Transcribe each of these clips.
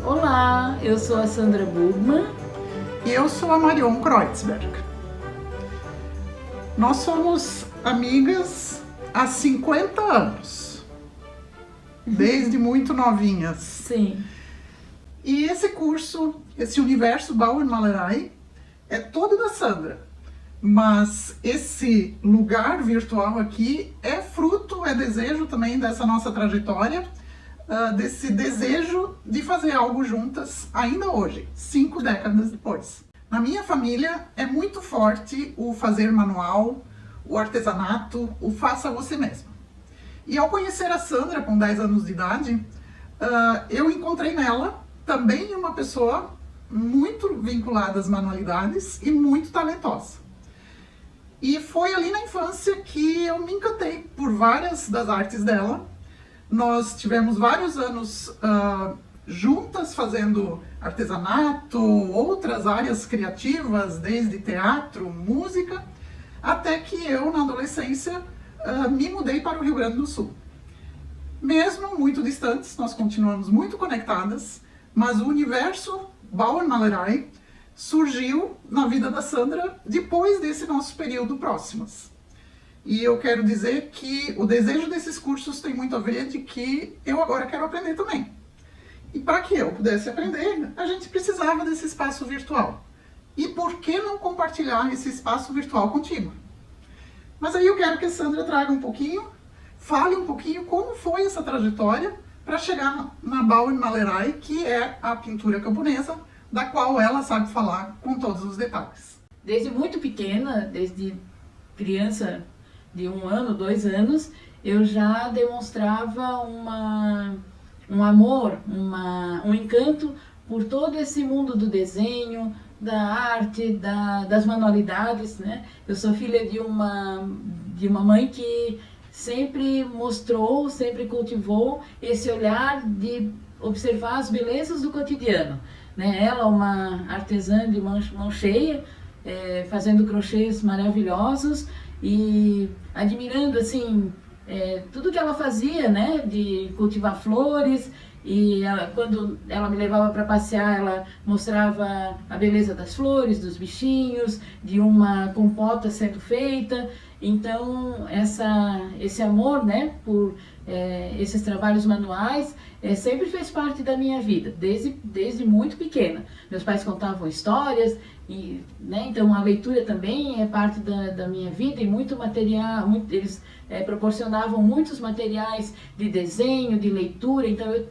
Olá, eu sou a Sandra Burgman. E eu sou a Marion Kreutzberg. Nós somos amigas há 50 anos, desde muito novinhas. Sim. E esse curso, esse universo Bauer-Malerai, é todo da Sandra. Mas esse lugar virtual aqui é fruto, é desejo também dessa nossa trajetória, desse desejo de fazer algo juntas ainda hoje, 5 décadas depois. Na minha família é muito forte o fazer manual, o artesanato, o faça você mesmo. E ao conhecer a Sandra com 10 anos de idade, eu encontrei nela também uma pessoa muito vinculada às manualidades e muito talentosa. E foi ali na infância que eu me encantei por várias das artes dela. Nós tivemos vários anos juntas fazendo artesanato, outras áreas criativas, desde teatro, música, até que eu, na adolescência, me mudei para o Rio Grande do Sul. Mesmo muito distantes, nós continuamos muito conectadas, mas o universo Bauer-Malerai surgiu na vida da Sandra depois desse nosso período próximas. E eu quero dizer que o desejo desses cursos tem muito a ver de que eu agora quero aprender também. E para que eu pudesse aprender, a gente precisava desse espaço virtual. E por que não compartilhar esse espaço virtual contigo? Mas aí eu quero que a Sandra traga um pouquinho, fale um pouquinho como foi essa trajetória para chegar na Bauer-Malerai, que é a pintura camponesa, da qual ela sabe falar com todos os detalhes. Desde muito pequena, desde criança de 1 ano, 2 anos, eu já demonstrava um amor, um encanto por todo esse mundo do desenho, da arte, das manualidades, né? Eu sou filha de uma mãe que sempre mostrou, sempre cultivou esse olhar de observar as belezas do cotidiano, né? Ela, uma artesã de mão cheia, fazendo crochês maravilhosos e admirando assim tudo que ela fazia, né, de cultivar flores. E quando ela me levava para passear, ela mostrava a beleza das flores, dos bichinhos, de uma compota sendo feita. Então esse amor, né, por esses trabalhos manuais sempre fez parte da minha vida, desde muito pequena. Meus pais contavam histórias, e, né, então a leitura também é parte da minha vida, e muito material, eles proporcionavam muitos materiais de desenho, de leitura. Então eu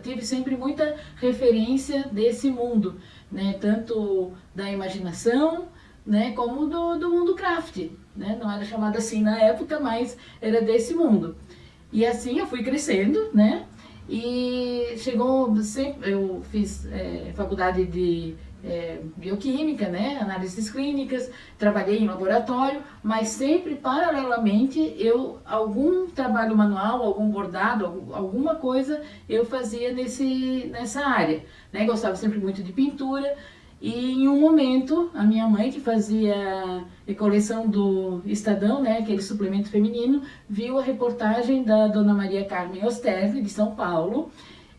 tive sempre muita referência desse mundo, né, tanto da imaginação, né, como do mundo craft, né? Não era chamado assim na época, mas era desse mundo. E assim eu fui crescendo, né? E eu fiz faculdade de bioquímica, né? Análises clínicas, trabalhei em laboratório, mas sempre paralelamente algum trabalho manual, algum bordado, alguma coisa eu fazia nessa área, né? Gostava sempre muito de pintura. E em um momento, a minha mãe, que fazia coleção do Estadão, né, aquele suplemento feminino, viu a reportagem da Dona Maria Carmen Osterle, de São Paulo,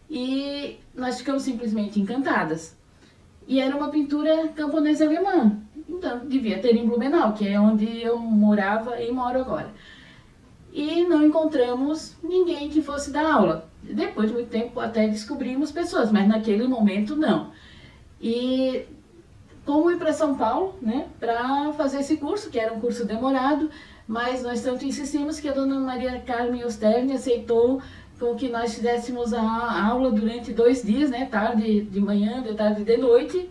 e nós ficamos simplesmente encantadas. E era uma pintura camponesa alemã, então devia ter em Blumenau, que é onde eu morava e moro agora. E não encontramos ninguém que fosse dar aula. Depois de muito tempo até descobrimos pessoas, mas naquele momento não. E como ir para São Paulo, né, para fazer esse curso, que era um curso demorado, mas nós tanto insistimos que a Dona Maria Carmen Osterni aceitou com que nós fizéssemos a aula durante 2 dias, né, tarde de manhã, de tarde de noite,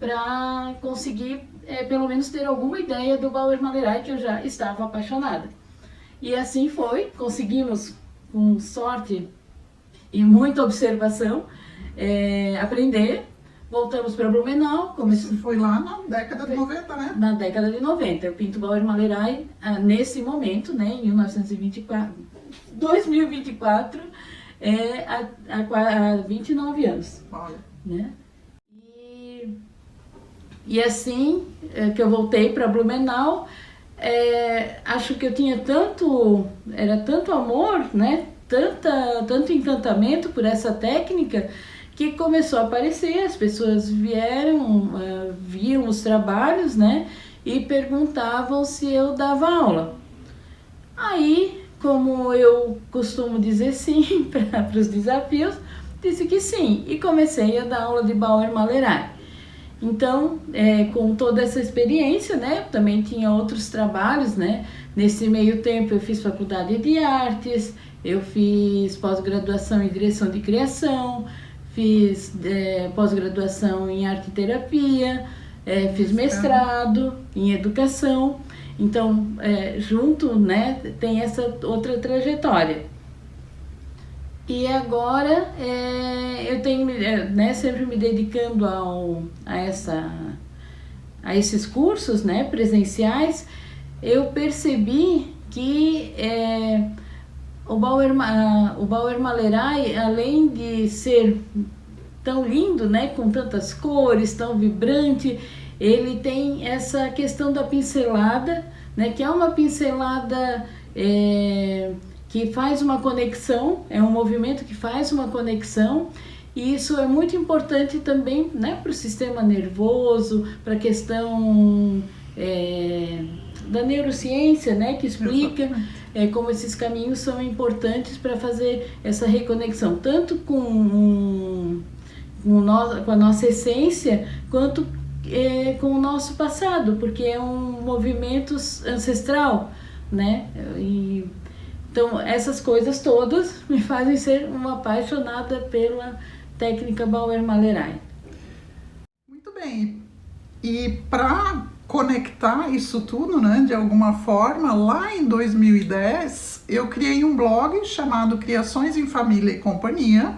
para conseguir pelo menos ter alguma ideia do Bauer-Malerai, que eu já estava apaixonada. E assim foi, conseguimos, com sorte e muita observação, aprender, voltamos para Blumenau. Isso foi lá na década de 90, né? Na década de 90. Eu pinto Bauer Malerai nesse momento, né, em 1924. 2024, há 29 anos. Olha. Né? E assim que eu voltei para Blumenau, acho que eu tinha tanto amor, né? Tanto encantamento por essa técnica, que começou a aparecer, as pessoas vieram, viam os trabalhos, né? E perguntavam se eu dava aula. Aí, como eu costumo dizer sim para os desafios, disse que sim, e comecei a dar aula de Bauer Malerai. Então, com toda essa experiência, né, também tinha outros trabalhos, né? Nesse meio tempo eu fiz faculdade de artes, eu fiz pós-graduação em direção de criação, fiz pós-graduação em arte e terapia, fiz mestrado em educação. Então, junto, né, tem essa outra trajetória. E agora eu tenho, né, sempre me dedicando a esses cursos, né, presenciais. Eu percebi que o Bauer Malerai, além de ser tão lindo, né, com tantas cores, tão vibrante, ele tem essa questão da pincelada, né, que é uma pincelada que faz uma conexão, é um movimento que faz uma conexão, e isso é muito importante também, né, para o sistema nervoso, para a questão da neurociência, né, que explica como esses caminhos são importantes para fazer essa reconexão, tanto com a nossa essência, quanto com o nosso passado, porque é um movimento ancestral, né? Então, essas coisas todas me fazem ser uma apaixonada pela técnica Bauer Malerai. Muito bem. E para conectar isso tudo, né, de alguma forma, lá em 2010, eu criei um blog chamado Criações em Família e Companhia.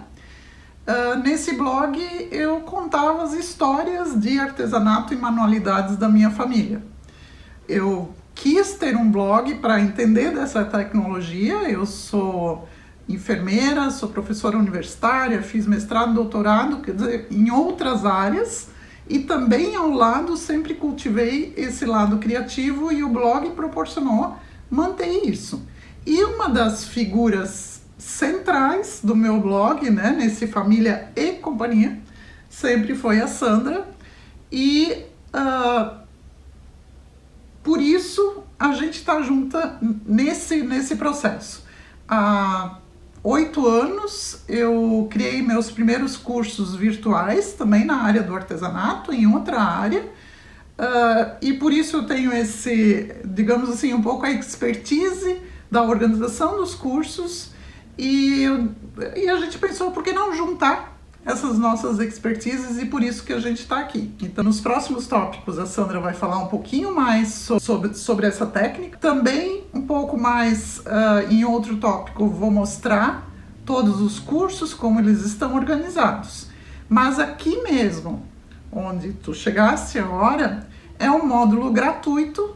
Nesse blog eu contava as histórias de artesanato e manualidades da minha família. Eu quis ter um blog para entender dessa tecnologia. Eu sou enfermeira, sou professora universitária, fiz mestrado, doutorado, quer dizer, em outras áreas, e também ao lado sempre cultivei esse lado criativo, e o blog proporcionou manter isso. E uma das figuras centrais do meu blog, né, nesse Família e Companhia, sempre foi a Sandra, e por isso a gente está junta nesse processo. Há 8 anos eu criei meus primeiros cursos virtuais, também na área do artesanato, em outra área, e por isso eu tenho esse, digamos assim, um pouco a expertise da organização dos cursos, e a gente pensou, por que não juntar essas nossas expertises, e por isso que a gente está aqui. Então, nos próximos tópicos, a Sandra vai falar um pouquinho mais sobre essa técnica. Também, um pouco mais em outro tópico, vou mostrar todos os cursos, como eles estão organizados. Mas aqui mesmo, onde tu chegaste agora, é um módulo gratuito,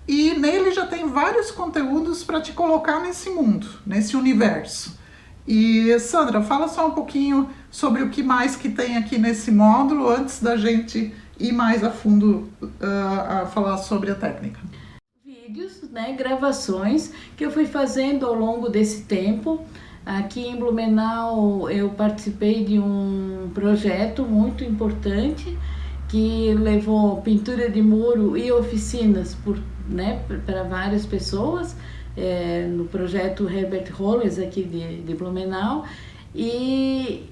e nele já tem vários conteúdos para te colocar nesse mundo, nesse universo. E Sandra, fala só um pouquinho sobre o que mais que tem aqui nesse módulo, antes da gente ir mais a fundo a falar sobre a técnica. Vídeos, né, gravações que eu fui fazendo ao longo desse tempo. Aqui em Blumenau eu participei de um projeto muito importante que levou pintura de muro e oficinas para várias pessoas, no projeto Herbert Holles aqui de Blumenau, e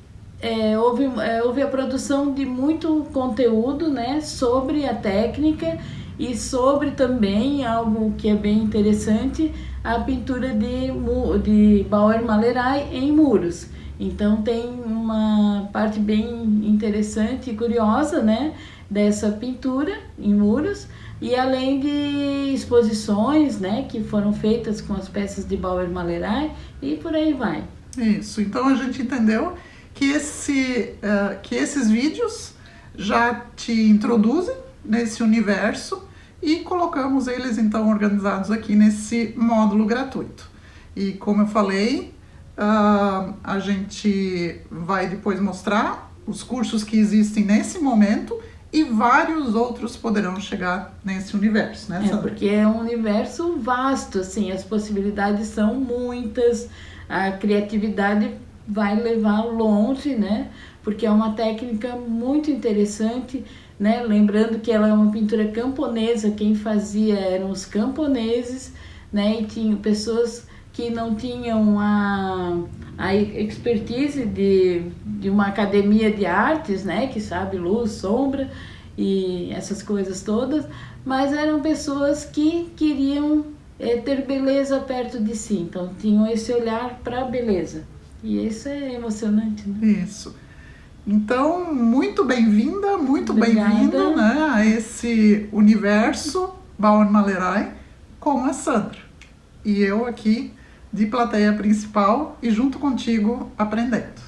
houve a produção de muito conteúdo, né, sobre a técnica e sobre também algo que é bem interessante, a pintura de Bauer Malerai em muros. Então tem uma parte bem interessante e curiosa, né, dessa pintura em muros, e além de exposições, né, que foram feitas com as peças de Bauer Malerai, e por aí vai. Isso, então a gente entendeu que esses vídeos já te introduzem nesse universo e colocamos eles então organizados aqui nesse módulo gratuito. E como eu falei, a gente vai depois mostrar os cursos que existem nesse momento e vários outros poderão chegar nesse universo, né, Sandra? Porque é um universo vasto, assim, as possibilidades são muitas, a criatividade vai levar longe, né? Porque é uma técnica muito interessante, né? Lembrando que ela é uma pintura camponesa, quem fazia eram os camponeses, né? E tinham pessoas que não tinham a expertise de uma academia de artes, né? Que sabe luz, sombra e essas coisas todas, mas eram pessoas que queriam ter beleza perto de si, então tinham esse olhar para a beleza. E isso é emocionante, né? Isso. Então, muito bem-vinda, muito Obrigada. bem-vindo, né, a esse universo Bauernmalerei com a Sandra. E eu aqui de plateia principal e junto contigo aprendendo.